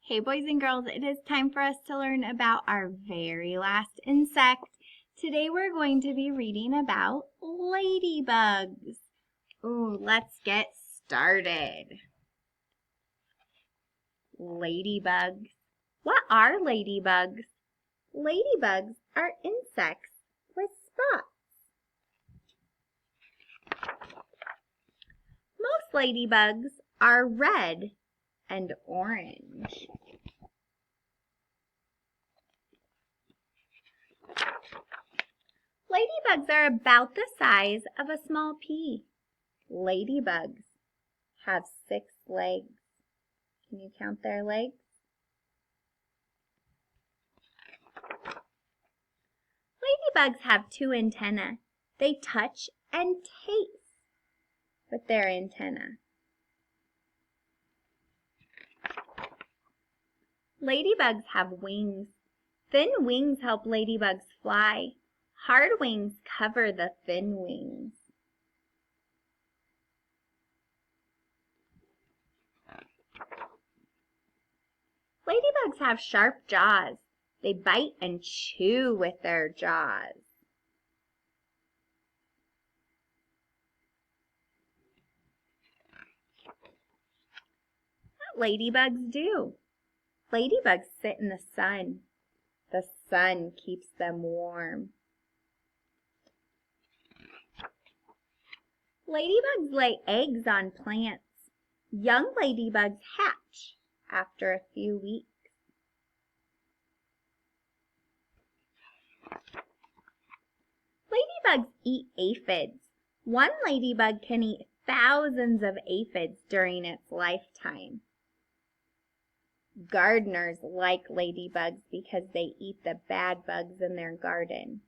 Hey boys and girls, it is time for us to learn about our very last insect. Today we're going to be reading about ladybugs. Ooh, let's get started. Ladybugs. What are ladybugs? Ladybugs are insects with spots. Most ladybugs are red and orange. Ladybugs are about the size of a small pea. Ladybugs have 6 legs. Can you count their legs? Ladybugs have 2 antennae. They touch and taste with their antennae. Ladybugs have wings. Thin wings help ladybugs fly. Hard wings cover the thin wings. Ladybugs have sharp jaws. They bite and chew with their jaws. What ladybugs do? Ladybugs sit in the sun. The sun keeps them warm. Ladybugs lay eggs on plants. Young ladybugs hatch after a few weeks. Ladybugs eat aphids. One ladybug can eat thousands of aphids during its lifetime. Gardeners like ladybugs because they eat the bad bugs in their garden.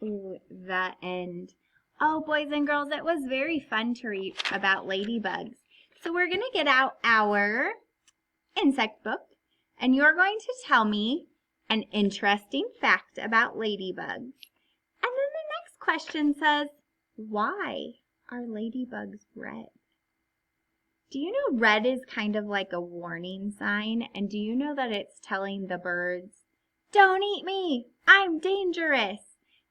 Ooh, the end. Oh, boys and girls, it was very fun to read about ladybugs. So we're going to get out our insect book, and you're going to tell me an interesting fact about ladybugs. And then the next question says, why are ladybugs red? Do you know red is kind of like a warning sign? And do you know that it's telling the birds, don't eat me, I'm dangerous?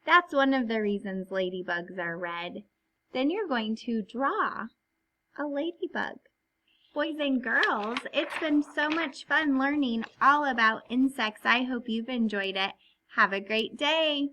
That's one of the reasons ladybugs are red. Then you're going to draw a ladybug. Boys and girls, it's been so much fun learning all about insects. I hope you've enjoyed it. Have a great day.